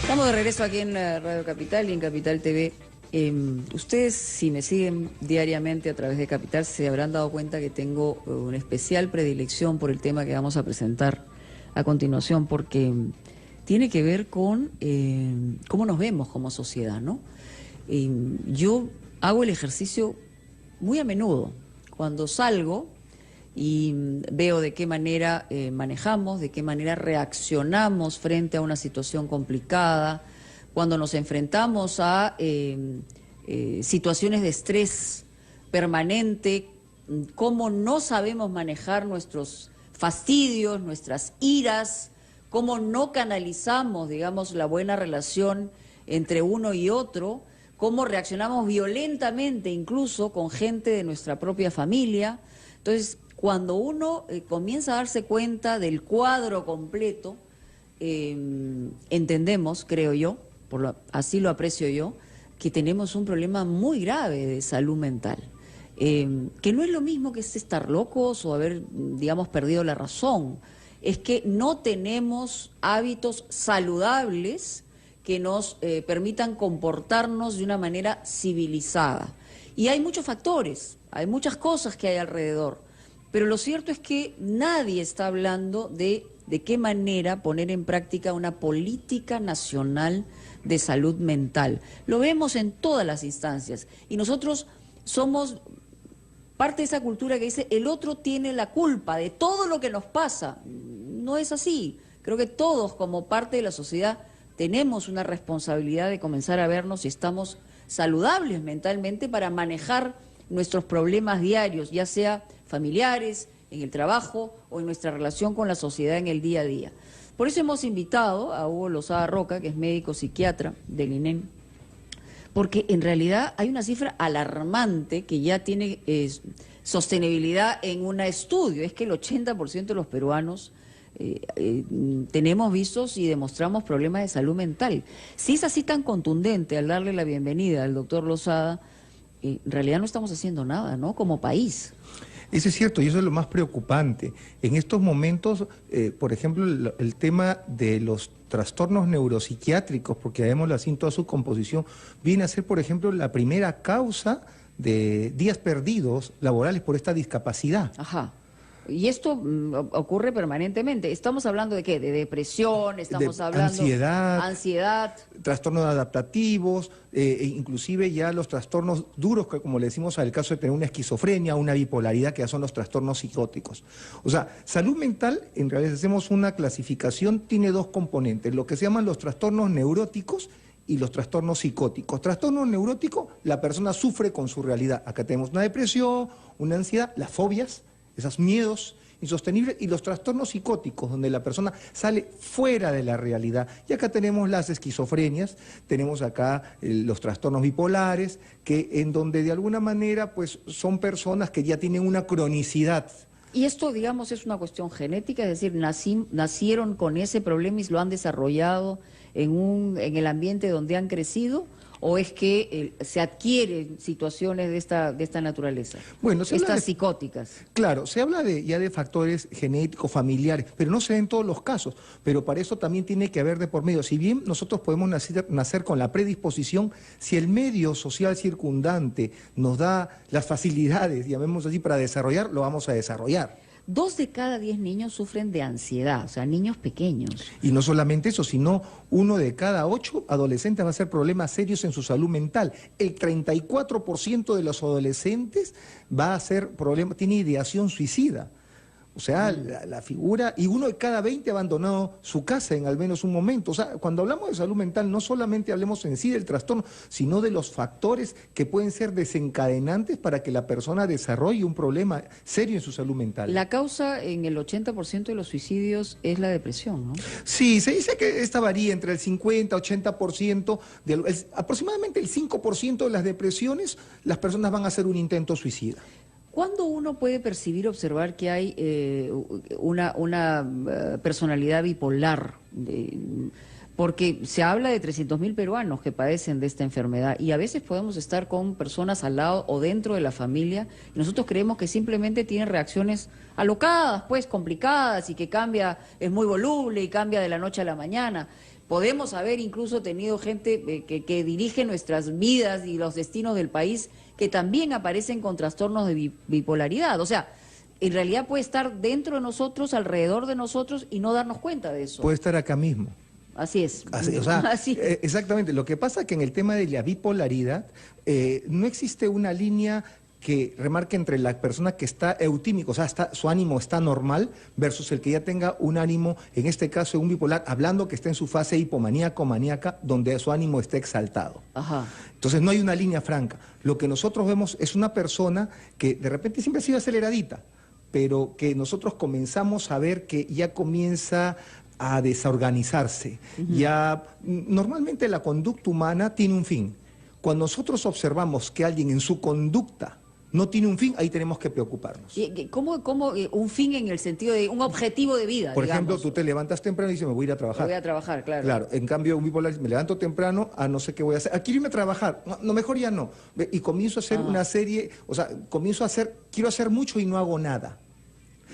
Estamos de regreso aquí en Radio Capital y en Capital TV. Ustedes, si me siguen diariamente a través de Capital, se habrán dado cuenta que tengo una especial predilección por el tema que vamos a presentar a continuación, porque tiene que ver con cómo nos vemos como sociedad, ¿no? Yo hago el ejercicio muy a menudo, cuando salgo y veo de qué manera manejamos, de qué manera reaccionamos frente a una situación complicada, cuando nos enfrentamos a situaciones de estrés permanente, cómo no sabemos manejar nuestros fastidios, nuestras iras, cómo no canalizamos, digamos, la buena relación entre uno y otro, cómo reaccionamos violentamente incluso con gente de nuestra propia familia. Entonces, cuando uno comienza a darse cuenta del cuadro completo, entendemos, creo yo, así lo aprecio yo, que tenemos un problema muy grave de salud mental, que no es lo mismo que estar locos o haber, digamos, perdido la razón. Es que no tenemos hábitos saludables que nos permitan comportarnos de una manera civilizada. Y hay muchos factores, hay muchas cosas que hay alrededor, pero lo cierto es que nadie está hablando de qué manera poner en práctica una política nacional de salud mental. Lo vemos en todas las instancias y nosotros somos parte de esa cultura que dice el otro tiene la culpa de todo lo que nos pasa. No es así. Creo que todos como parte de la sociedad tenemos una responsabilidad de comenzar a vernos si estamos saludables mentalmente para manejar nuestros problemas diarios, ya sea familiares, en el trabajo o en nuestra relación con la sociedad en el día a día. Por eso hemos invitado a Hugo Lozada Roca, que es médico psiquiatra del INEM, porque en realidad hay una cifra alarmante que ya tiene sostenibilidad en un estudio, es que el 80% de los peruanos tenemos vistos y demostramos problemas de salud mental. Si es así tan contundente al darle la bienvenida al doctor Lozada, en realidad no estamos haciendo nada, ¿no?, como país. Eso es cierto y eso es lo más preocupante. En estos momentos, por ejemplo, el tema de los trastornos neuropsiquiátricos, porque vemos así en toda su composición, viene a ser, por ejemplo, la primera causa de días perdidos laborales por esta discapacidad. Ajá. Y esto ocurre permanentemente. ¿Estamos hablando de qué? ¿De depresión? ¿Estamos hablando de ansiedad? Trastornos adaptativos, inclusive ya los trastornos duros, que como le decimos al caso de tener una esquizofrenia, una bipolaridad, que ya son los trastornos psicóticos. O sea, salud mental, en realidad hacemos una clasificación, tiene dos componentes, lo que se llaman los trastornos neuróticos y los trastornos psicóticos. Trastornos neuróticos, la persona sufre con su realidad. Acá tenemos una depresión, una ansiedad, las fobias, esos miedos insostenibles, y los trastornos psicóticos, donde la persona sale fuera de la realidad. Y acá tenemos las esquizofrenias, tenemos acá los trastornos bipolares, que en donde de alguna manera pues son personas que ya tienen una cronicidad. Y esto, digamos, es una cuestión genética, es decir, nacieron con ese problema y lo han desarrollado en el ambiente donde han crecido, ¿o es que se adquieren situaciones de esta naturaleza? Bueno, estas psicóticas. Claro, se habla ya de factores genéticos, familiares, pero no se ven todos los casos. Pero para eso también tiene que haber de por medio. Si bien nosotros podemos nacer con la predisposición, si el medio social circundante nos da las facilidades, llamemos así, para desarrollar, lo vamos a desarrollar. 2 de cada 10 niños sufren de ansiedad, o sea, niños pequeños. Y no solamente eso, sino 1 de cada 8 adolescentes va a ser problemas serios en su salud mental. El 34% de los adolescentes va a ser tiene ideación suicida. O sea, la figura, y 1 de cada 20 ha abandonado su casa en al menos un momento. O sea, cuando hablamos de salud mental, no solamente hablemos en sí del trastorno, sino de los factores que pueden ser desencadenantes para que la persona desarrolle un problema serio en su salud mental. La causa en el 80% de los suicidios es la depresión, ¿no? Sí, se dice que esta varía entre el 50 y 80%, aproximadamente el 5% de las depresiones, las personas van a hacer un intento suicida. ¿Cuándo uno puede percibir, observar que hay una personalidad bipolar? Porque se habla de 300.000 peruanos que padecen de esta enfermedad y a veces podemos estar con personas al lado o dentro de la familia y nosotros creemos que simplemente tienen reacciones alocadas, pues complicadas y que cambia, es muy voluble y cambia de la noche a la mañana. Podemos haber incluso tenido gente que dirige nuestras vidas y los destinos del país que también aparecen con trastornos de bipolaridad. O sea, en realidad puede estar dentro de nosotros, alrededor de nosotros y no darnos cuenta de eso. Puede estar acá mismo. Así es. O sea, Así. Exactamente. Lo que pasa es que en el tema de la bipolaridad no existe una línea que remarque entre la persona que está eutímico, o sea, su ánimo está normal, versus el que ya tenga un ánimo, en este caso un bipolar, hablando que está en su fase hipomaníaco-maníaca, donde su ánimo está exaltado. Ajá. Entonces no hay una línea franca. Lo que nosotros vemos es una persona que de repente siempre ha sido aceleradita, pero que nosotros comenzamos a ver que ya comienza a desorganizarse. Ya normalmente la conducta humana tiene un fin. Cuando nosotros observamos que alguien en su conducta no tiene un fin, ahí tenemos que preocuparnos. ¿Cómo un fin en el sentido de un objetivo de vida? Por digamos? ejemplo, tú te levantas temprano y dices, me voy a ir a trabajar. Me voy a trabajar, claro. Claro, en cambio un bipolar dice, me levanto temprano, no sé qué voy a hacer. Quiero irme a trabajar, no, mejor ya no. Y comienzo a hacer una serie, o sea, quiero hacer mucho y no hago nada.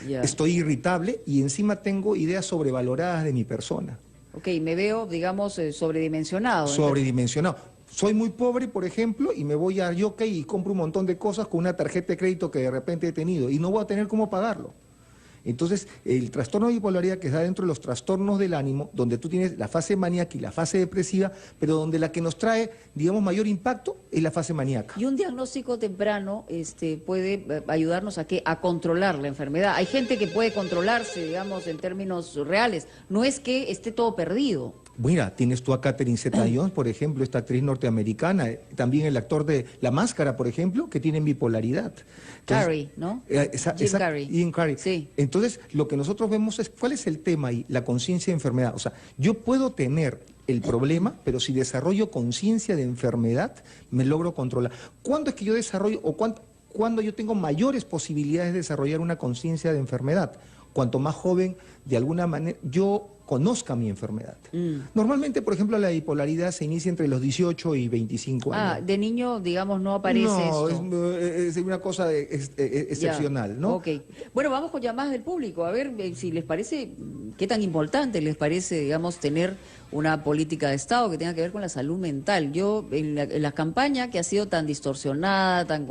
Ya. Estoy irritable y encima tengo ideas sobrevaloradas de mi persona. Ok, me veo, digamos, sobredimensionado. Sobredimensionado. Soy muy pobre, por ejemplo, y me voy a Yokai y compro un montón de cosas con una tarjeta de crédito que de repente he tenido y no voy a tener cómo pagarlo. Entonces, el trastorno de bipolaridad que está dentro de los trastornos del ánimo, donde tú tienes la fase maníaca y la fase depresiva, pero donde la que nos trae, digamos, mayor impacto es la fase maníaca. Y un diagnóstico temprano puede ayudarnos a controlar la enfermedad. Hay gente que puede controlarse, digamos, en términos reales. No es que esté todo perdido. Mira, tienes tú a Catherine Zeta-Jones, por ejemplo, esta actriz norteamericana, también el actor de La Máscara, por ejemplo, que tienen bipolaridad. Carrey, ¿no? Jim Carrey. Sí. Entonces, lo que nosotros vemos es, ¿cuál es el tema ahí? La conciencia de enfermedad. O sea, yo puedo tener el problema, pero si desarrollo conciencia de enfermedad, me logro controlar. ¿Cuándo es que yo desarrollo, o cuándo yo tengo mayores posibilidades de desarrollar una conciencia de enfermedad? Cuanto más joven, de alguna manera, yo conozca mi enfermedad. Normalmente, por ejemplo, la bipolaridad se inicia entre los 18 y 25 años. De niño, digamos, no aparece esto. No, es una cosa excepcional, ¿no? Ok. Bueno, vamos con llamadas del público, a ver si les parece, qué tan importante les parece, digamos, tener una política de Estado que tenga que ver con la salud mental. Yo, en la campaña que ha sido tan distorsionada, tan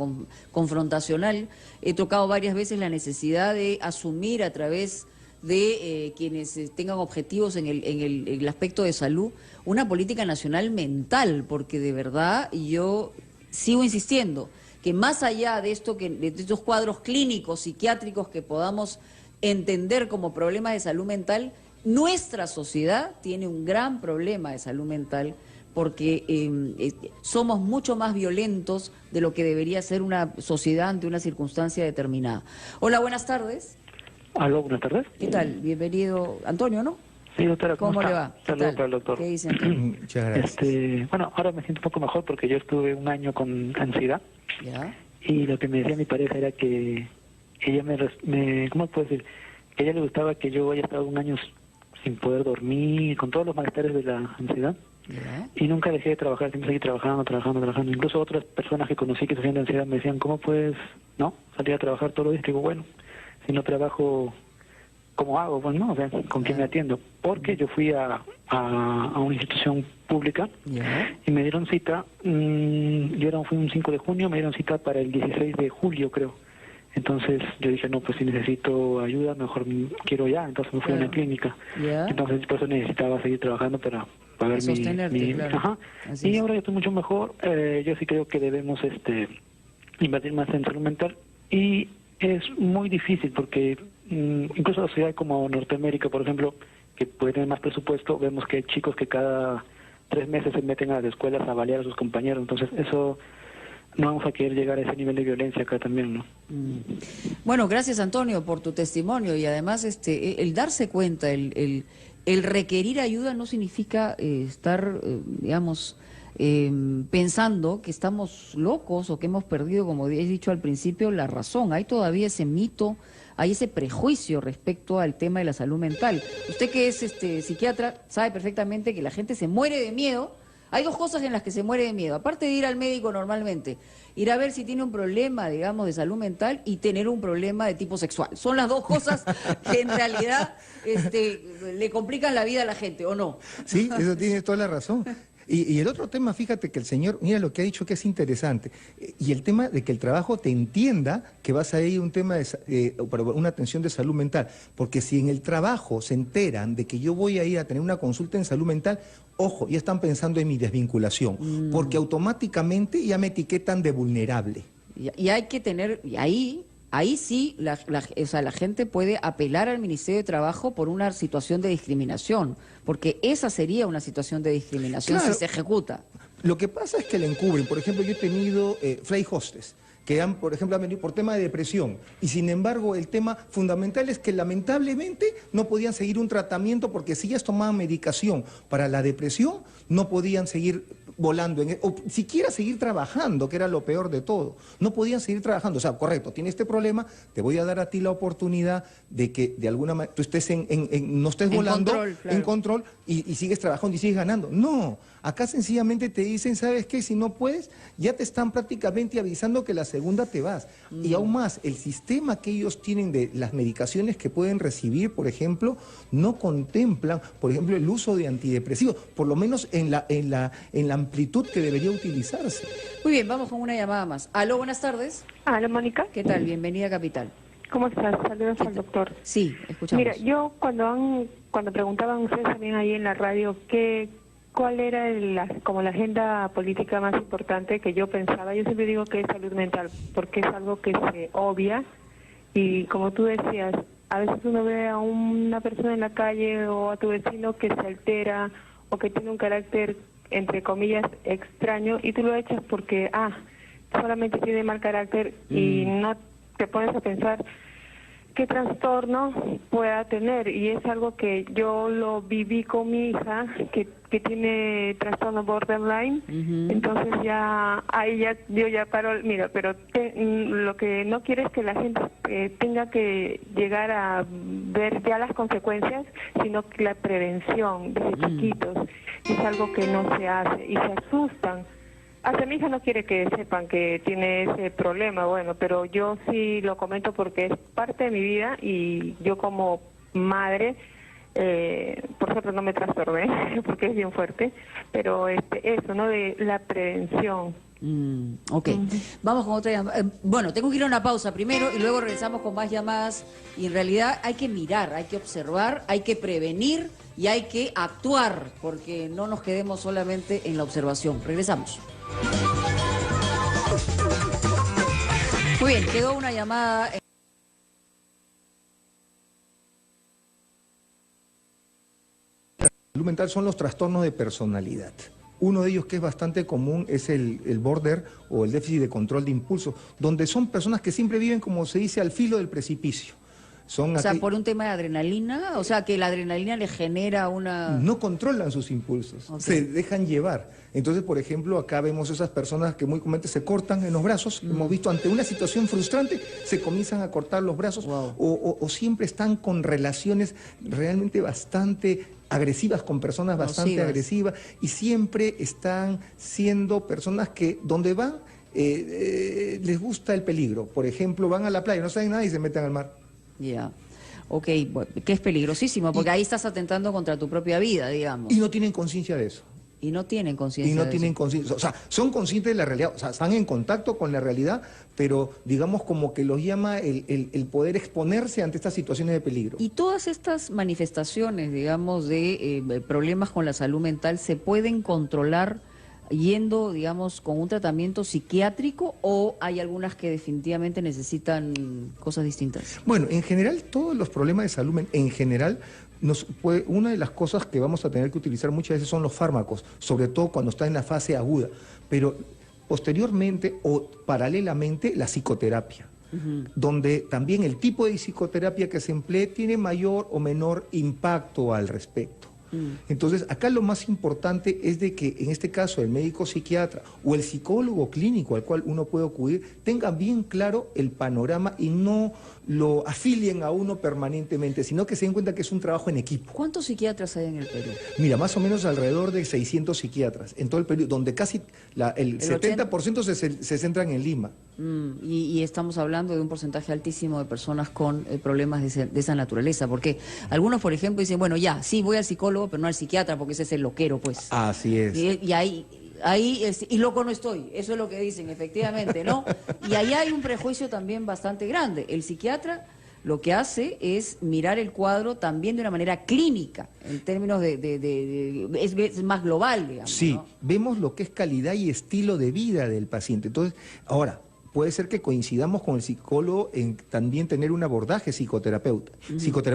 confrontacional, he tocado varias veces la necesidad de asumir a través de quienes tengan objetivos en el aspecto de salud, una política nacional mental, porque de verdad yo sigo insistiendo que más allá de estos cuadros clínicos, psiquiátricos que podamos entender como problemas de salud mental, nuestra sociedad tiene un gran problema de salud mental porque somos mucho más violentos de lo que debería ser una sociedad ante una circunstancia determinada. Hola, buenas tardes. Aló, buenas tardes. ¿Qué tal? Bienvenido, Antonio, ¿no? Sí, doctora, ¿cómo le está? va? Saludos para el doctor. ¿Qué dice Antonio? Muchas gracias. Bueno, ahora me siento un poco mejor porque yo estuve un año con ansiedad. ¿Ya? Y lo que me decía mi pareja era que ella ¿cómo puedo decir? Que a ella le gustaba que yo haya estado un año sin poder dormir, con todos los malestares de la ansiedad. ¿Ya? Y nunca dejé de trabajar, siempre seguí trabajando. Incluso otras personas que conocí que sufrían de ansiedad me decían, ¿cómo puedes, salir a trabajar todos los días? Digo, bueno, si no trabajo, ¿cómo hago? Pues no, o sea, ¿con quién me atiendo? Porque yo fui a una institución pública y me dieron cita, fui un 5 de junio, me dieron cita para el 16 de julio, creo. Entonces yo dije, no, pues si necesito ayuda, mejor quiero ya. Entonces me fui a una clínica. Entonces por eso necesitaba seguir trabajando para pagar mi claro. Ajá. Y ahora yo estoy mucho mejor. Yo sí creo que debemos invertir más en salud mental. Y es muy difícil porque incluso la sociedad como Norteamérica, por ejemplo, que puede tener más presupuesto, vemos que hay chicos que cada 3 meses se meten a las escuelas a balear a sus compañeros. Entonces eso... no vamos a querer llegar a ese nivel de violencia acá también, ¿no? Bueno, gracias Antonio por tu testimonio y además el darse cuenta, el requerir ayuda no significa estar, digamos, pensando que estamos locos o que hemos perdido, como he dicho al principio, la razón. Hay todavía ese mito, hay ese prejuicio respecto al tema de la salud mental. Usted que es psiquiatra sabe perfectamente que la gente se muere de miedo. Hay dos cosas en las que se muere de miedo, aparte de ir al médico normalmente, ir a ver si tiene un problema, digamos, de salud mental y tener un problema de tipo sexual. Son las dos cosas que en realidad le complican la vida a la gente, ¿o no? Sí, eso tiene toda la razón. Y el otro tema, fíjate que el señor, mira lo que ha dicho que es interesante, y el tema de que el trabajo te entienda que vas a ir a un tema para una atención de salud mental, porque si en el trabajo se enteran de que yo voy a ir a tener una consulta en salud mental, ojo, ya están pensando en mi desvinculación, porque automáticamente ya me etiquetan de vulnerable. Y hay que tener, y ahí sí, o sea, la gente puede apelar al Ministerio de Trabajo por una situación de discriminación, porque esa sería una situación de discriminación Claro. si se ejecuta. Lo que pasa es que le encubren. Por ejemplo, yo he tenido flight hostess que por ejemplo, han venido por tema de depresión. Y sin embargo, el tema fundamental es que lamentablemente no podían seguir un tratamiento porque si ellas tomaban medicación para la depresión, no podían seguir volando, o siquiera seguir trabajando, que era lo peor de todo. No podían seguir trabajando. O sea, correcto, tiene este problema, te voy a dar a ti la oportunidad de que de alguna manera tú estés no estés volando, control, claro. en control, y sigues trabajando y sigues ganando. No, acá sencillamente te dicen, ¿sabes qué? Si no puedes, ya te están prácticamente avisando que la segunda te vas. Y aún más, el sistema que ellos tienen de las medicaciones que pueden recibir, por ejemplo, no contemplan, por ejemplo, el uso de antidepresivos, por lo menos en la amplitud que debería utilizarse. Muy bien, vamos con una llamada más. Aló, buenas tardes. Hola, Mónica. ¿Qué tal? Bienvenida a Capital. ¿Cómo estás? Saludos al doctor. Sí, escuchamos. Mira, yo cuando preguntaban ustedes también ahí en la radio cuál era como la agenda política más importante que yo pensaba, yo siempre digo que es salud mental, porque es algo que se obvia y como tú decías, a veces uno ve a una persona en la calle o a tu vecino que se altera o que tiene un carácter, entre comillas, extraño y tú lo echas porque, solamente tiene mal carácter y no te pones a pensar qué trastorno pueda tener, y es algo que yo lo viví con mi hija que tiene trastorno borderline. Entonces yo ya paro, mira, pero lo que no quiero es que la gente tenga que llegar a ver ya las consecuencias, sino que la prevención desde chiquitos es algo que no se hace y se asustan. Hasta mi hija no quiere que sepan que tiene ese problema, bueno, pero yo sí lo comento porque es parte de mi vida y yo como madre, por suerte no me trastorné porque es bien fuerte, pero eso, ¿no? De la prevención. Ok, vamos con otra llamada. Bueno, tengo que ir a una pausa primero y luego regresamos con más llamadas. Y en realidad hay que mirar, hay que observar, hay que prevenir y hay que actuar, porque no nos quedemos solamente en la observación. Regresamos. Muy bien, quedó una llamada. La salud mental son los trastornos de personalidad. Uno de ellos que es bastante común es el border o el déficit de control de impulso, donde son personas que siempre viven, como se dice, al filo del precipicio. O sea, por un tema de adrenalina, o sea, que la adrenalina le genera una... No controlan sus impulsos, se dejan llevar. Entonces, por ejemplo, acá vemos esas personas que muy comúnmente se cortan en los brazos. Hemos visto ante una situación frustrante, se comienzan a cortar los brazos o siempre están con relaciones realmente bastante agresivas, con personas bastante agresivas, y siempre están siendo personas que donde van les gusta el peligro. Por ejemplo, van a la playa, no saben nada y se meten al mar. Ya, ok, bueno, que es peligrosísimo, porque ahí estás atentando contra tu propia vida, digamos. Y no tienen conciencia de eso. Y no tienen conciencia Y no de tienen eso. conciencia, o sea, son conscientes de la realidad, o sea, están en contacto con la realidad, pero digamos como que los llama el poder exponerse ante estas situaciones de peligro. Y todas estas manifestaciones, digamos, de problemas con la salud mental, ¿se pueden controlar yendo, digamos, con un tratamiento psiquiátrico o hay algunas que definitivamente necesitan cosas distintas? Bueno, en general, todos los problemas de salud en general, una de las cosas que vamos a tener que utilizar muchas veces son los fármacos, sobre todo cuando está en la fase aguda, pero posteriormente o paralelamente la psicoterapia, donde también el tipo de psicoterapia que se emplee tiene mayor o menor impacto al respecto. Entonces, acá lo más importante es de que en este caso el médico psiquiatra o el psicólogo clínico al cual uno puede acudir tenga bien claro el panorama y no lo afilien a uno permanentemente, sino que se den cuenta que es un trabajo en equipo. ¿Cuántos psiquiatras hay en el Perú? Mira, más o menos alrededor de 600 psiquiatras en todo el Perú, donde casi el 70% se centran en Lima. Y estamos hablando de un porcentaje altísimo de personas con problemas de esa naturaleza, porque algunos, por ejemplo, dicen, bueno, ya, sí, voy al psicólogo, pero no al psiquiatra, porque ese es el loquero, pues. Así es. Y y loco no estoy, eso es lo que dicen, efectivamente, ¿no? Y ahí hay un prejuicio también bastante grande. El psiquiatra lo que hace es mirar el cuadro también de una manera clínica, en términos es más global, digamos. Sí, ¿no? vemos lo que es calidad y estilo de vida del paciente. Entonces, ahora, puede ser que coincidamos con el psicólogo en también tener un abordaje psicoterapeuta.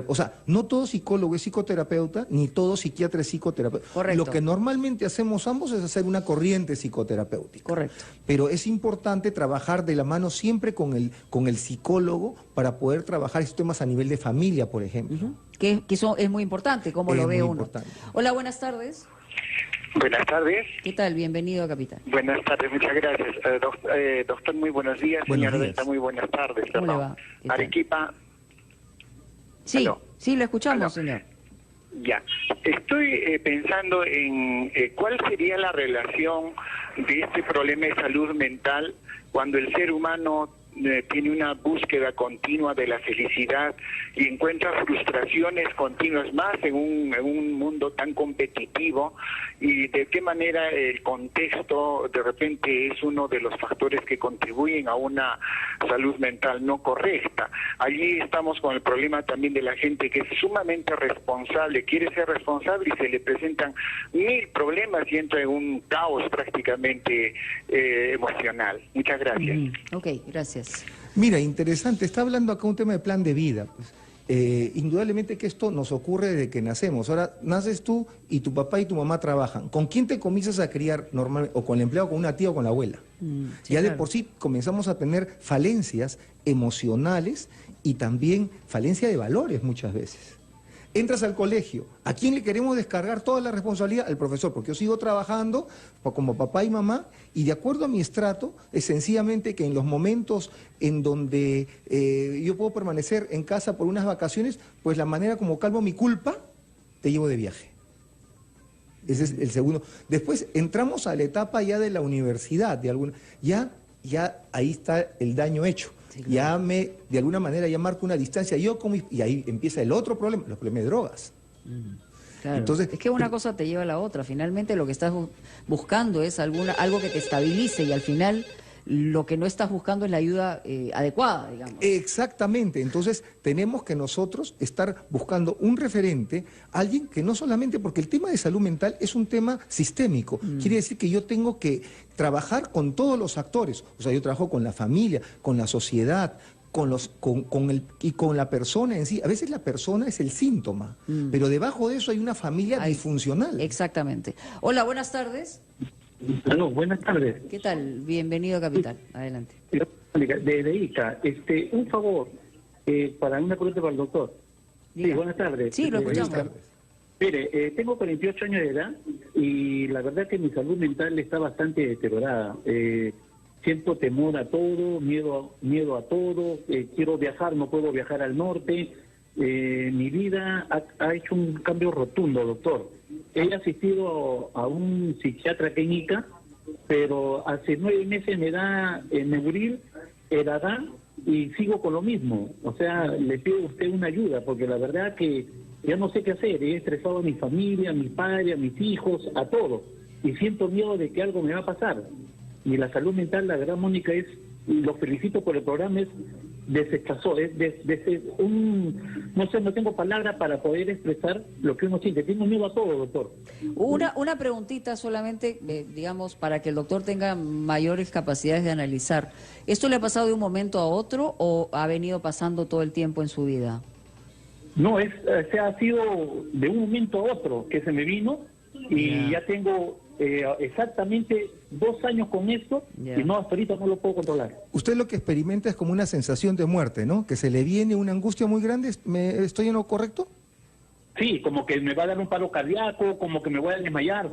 O sea, no todo psicólogo es psicoterapeuta, ni todo psiquiatra es psicoterapeuta. Correcto. Lo que normalmente hacemos ambos es hacer una corriente psicoterapéutica. Correcto. Pero es importante trabajar de la mano siempre con el psicólogo para poder trabajar estos temas a nivel de familia, por ejemplo. Que eso es muy importante, como lo ve uno. Importante. Hola, buenas tardes. Buenas tardes. ¿Qué tal? Bienvenido a Capital. Buenas tardes, muchas gracias. Doctor, muy buenos días. Buenos Señora días. Delta, muy buenas tardes. ¿Cómo le va? ¿Qué tal? Arequipa. Sí, Aló. sí, lo escuchamos, Aló. señor. Ya. Estoy pensando en cuál sería la relación de este problema de salud mental cuando el ser humano tiene una búsqueda continua de la felicidad y encuentra frustraciones continuas más en un mundo tan competitivo, y de qué manera el contexto de repente es uno de los factores que contribuyen a una salud mental no correcta. Allí estamos con el problema también de la gente que es sumamente responsable, quiere ser responsable y se le presentan 1000 problemas y entra en un caos prácticamente emocional. Muchas gracias. Ok, gracias. Mira, interesante, está hablando acá un tema de plan de vida. Pues. Indudablemente que esto nos ocurre desde que nacemos. Ahora, naces tú y tu papá y tu mamá trabajan. ¿Con quién te comienzas a criar normalmente? ¿O con el empleado, con una tía o con la abuela? Sí, Ya de claro. por sí comenzamos a tener falencias emocionales y también falencia de valores muchas veces. Entras al colegio, ¿a quién le queremos descargar toda la responsabilidad? Al profesor, porque yo sigo trabajando como papá y mamá, y de acuerdo a mi estrato, es sencillamente que en los momentos en donde yo puedo permanecer en casa por unas vacaciones, pues la manera como calmo mi culpa, te llevo de viaje. Ese es el segundo. Después entramos a la etapa ya de la universidad, ya ahí está el daño hecho. Sí, Ya claro. de alguna manera ya marco una distancia, y ahí empieza el otro problema, los problemas de drogas. Claro. Entonces, es que una cosa te lleva a la otra. Finalmente lo que estás buscando es algo que te estabilice, y al final lo que no estás buscando es la ayuda adecuada, digamos. Exactamente, entonces tenemos que nosotros estar buscando un referente, alguien que no solamente, porque el tema de salud mental es un tema sistémico, quiere decir que yo tengo que trabajar con todos los actores, o sea, yo trabajo con la familia, con la sociedad, y con la persona en sí. A veces la persona es el síntoma, pero debajo de eso hay una familia disfuncional. Exactamente. Hola, buenas tardes. Aló, buenas tardes. ¿Qué tal? Bienvenido a Capital. Adelante. De Ica, un favor para una pregunta para el doctor. Sí, Diga. buenas tardes. Sí, lo escuchamos. Buenas tardes. Mire, tengo 48 años de edad y la verdad que mi salud mental está bastante deteriorada. Siento temor a todo, miedo a todo, quiero viajar, no puedo viajar al norte. Mi vida ha hecho un cambio rotundo, doctor. He asistido a un psiquiatra clínica, pero hace 9 meses me da Neuril, Eradán, y sigo con lo mismo. O sea, le pido a usted una ayuda, porque la verdad que ya no sé qué hacer. He estresado a mi familia, a mi padre, a mis hijos, a todos. Y siento miedo de que algo me va a pasar. Y la salud mental, la verdad, Mónica, lo felicito por el programa, es desestresó, no sé, no tengo palabras para poder expresar lo que uno siente. Tengo miedo a todo, doctor. Una preguntita solamente, digamos, para que el doctor tenga mayores capacidades de analizar. ¿Esto le ha pasado de un momento a otro o ha venido pasando todo el tiempo en su vida? No, ha sido de un momento a otro que se me vino y ya tengo exactamente 2 años con esto y no, hasta ahorita no lo puedo controlar. Usted lo que experimenta es como una sensación de muerte, ¿no? Que se le viene una angustia muy grande. ¿Estoy en lo correcto? Sí, como que me va a dar un paro cardíaco, como que me voy a desmayar.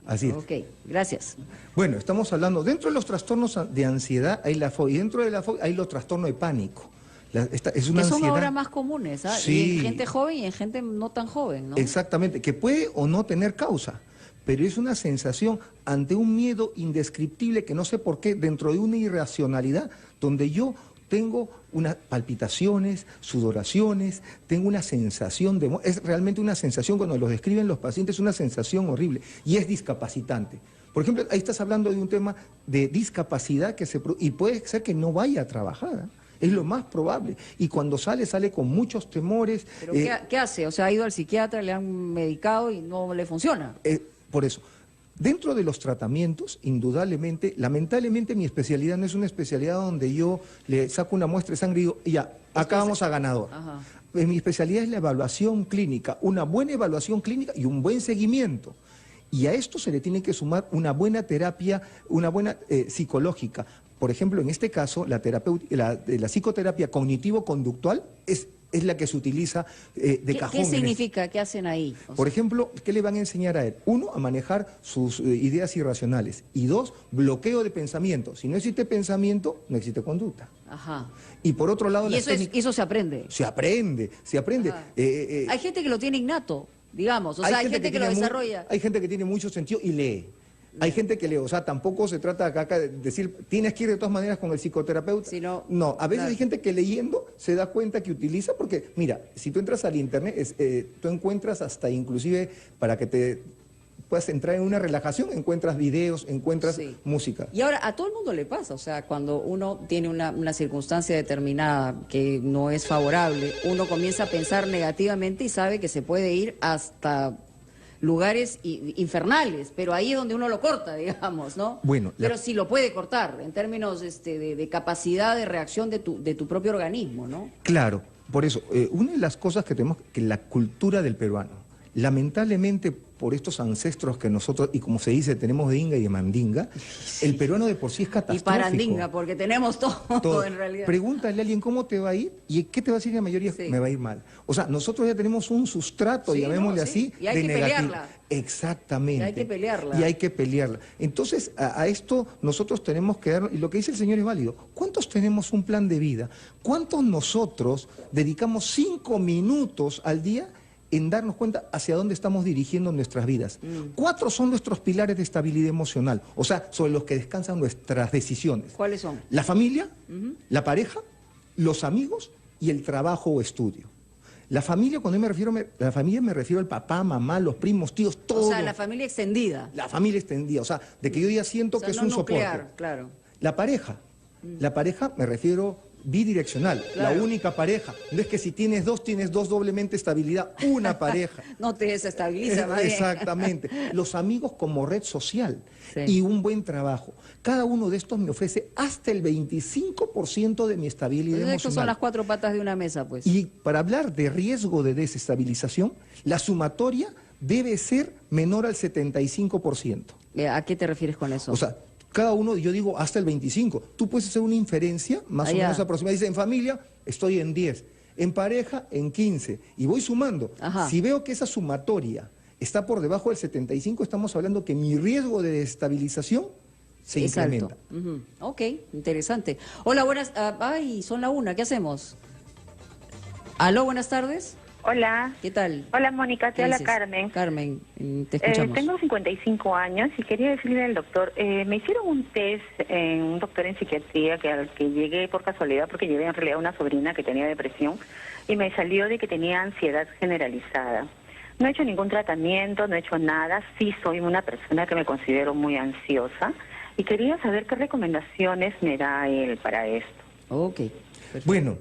Así es. Ok, gracias. Bueno, estamos hablando, dentro de los trastornos de ansiedad hay la fobia, y dentro de la fobia hay los trastornos de pánico. Es una Que son ansiedad, ahora más comunes, ¿ah? Sí. Y en gente joven y en gente no tan joven, ¿no? exactamente, que puede o no tener causa, pero es una sensación ante un miedo indescriptible que no sé por qué, dentro de una irracionalidad, donde yo tengo unas palpitaciones, sudoraciones, tengo una sensación es realmente una sensación, cuando lo describen los pacientes, una sensación horrible y es discapacitante. Por ejemplo, ahí estás hablando de un tema de discapacidad y puede ser que no vaya a trabajar, ¿eh? Es lo más probable. Y cuando sale con muchos temores. ¿Pero qué hace? O sea, ha ido al psiquiatra, le han medicado y no le funciona. Por eso, dentro de los tratamientos, indudablemente, lamentablemente mi especialidad no es una especialidad donde yo le saco una muestra de sangre y digo, ya, acá vamos a ganador. Ajá. Mi especialidad es la evaluación clínica, una buena evaluación clínica y un buen seguimiento. Y a esto se le tiene que sumar una buena terapia, una buena psicológica. Por ejemplo, en este caso, la psicoterapia cognitivo-conductual es la que se utiliza de cajón. ¿Qué significa? ¿Qué hacen ahí? Por ejemplo, ¿qué le van a enseñar a él? Uno, a manejar sus ideas irracionales. Y dos, bloqueo de pensamiento. Si no existe pensamiento, no existe conducta. Ajá. Y por otro lado... ¿Y eso se aprende? Se aprende. Hay gente que lo tiene innato, digamos. O sea, hay gente que lo desarrolla. Hay gente que tiene mucho sentido y lee. Hay gente que lee, o sea, tampoco se trata acá de decir, tienes que ir de todas maneras con el psicoterapeuta. No, a veces hay gente que leyendo se da cuenta que utiliza, porque mira, si tú entras al internet, tú encuentras hasta inclusive para que te puedas entrar en una relajación, encuentras videos, encuentras música. Y ahora, a todo el mundo le pasa, o sea, cuando uno tiene una circunstancia determinada que no es favorable, uno comienza a pensar negativamente y sabe que se puede ir hasta lugares infernales, pero ahí es donde uno lo corta, digamos, ¿no? Bueno, pero sí lo puede cortar en términos de capacidad de reacción de tu propio organismo, ¿no? Claro, por eso, una de las cosas que tenemos, que la cultura del peruano, lamentablemente por estos ancestros que nosotros, y como se dice, tenemos de Inga y de Mandinga, el peruano de por sí es catastrófico. Y Parandinga, porque tenemos todo en realidad. Pregúntale a alguien cómo te va a ir, y ¿qué te va a decir la mayoría? Sí. Me va a ir mal. O sea, nosotros ya tenemos un sustrato, llamémosle así, y hay de que negativo. Pelearla. Exactamente. Y hay que pelearla. Y hay que pelearla. Entonces, a esto nosotros tenemos que dar, y lo que dice el señor es válido, ¿cuántos tenemos un plan de vida? ¿Cuántos nosotros dedicamos 5 minutos al día en darnos cuenta hacia dónde estamos dirigiendo nuestras vidas? 4 son nuestros pilares de estabilidad emocional, o sea, sobre los que descansan nuestras decisiones. ¿Cuáles son? La familia, la pareja, los amigos y el trabajo o estudio. La familia, cuando me refiero a la familia, me refiero al papá, mamá, los primos, tíos, todo. O sea, la familia extendida. La familia extendida, o sea, de que yo ya siento que es un nuclear, soporte. Claro. La pareja, me refiero bidireccional, claro. La única pareja. No es que si tienes dos doblemente estabilidad, una pareja. No te desestabiliza, más bien. Exactamente. Los amigos como red social y un buen trabajo. Cada uno de estos me ofrece hasta el 25% de mi estabilidad emocional. Estos son las 4 patas de una mesa, pues. Y para hablar de riesgo de desestabilización, la sumatoria debe ser menor al 75%. ¿A qué te refieres con eso? O sea, cada uno, yo digo, hasta el 25. Tú puedes hacer una inferencia más o menos aproximada. Dice, en familia estoy en 10, en pareja en 15, y voy sumando. Ajá. Si veo que esa sumatoria está por debajo del 75, estamos hablando que mi riesgo de desestabilización se incrementa. Alto. Ok, interesante. Hola, buenas... son la 1, ¿qué hacemos? Aló, buenas tardes. Hola. ¿Qué tal? Hola, Mónica, te habla Carmen. Carmen, te escuchamos. Tengo 55 años y quería decirle al doctor, me hicieron un test en un doctor en psiquiatría al que llegué por casualidad porque llevé en realidad una sobrina que tenía depresión y me salió de que tenía ansiedad generalizada. No he hecho ningún tratamiento, no he hecho nada, sí soy una persona que me considero muy ansiosa y quería saber qué recomendaciones me da él para esto. Ok, perfecto. Bueno,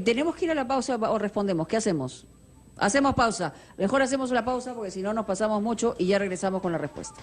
¿tenemos que ir a la pausa o respondemos? ¿Qué hacemos? Hacemos pausa. Mejor hacemos una pausa porque si no nos pasamos mucho y ya regresamos con la respuesta.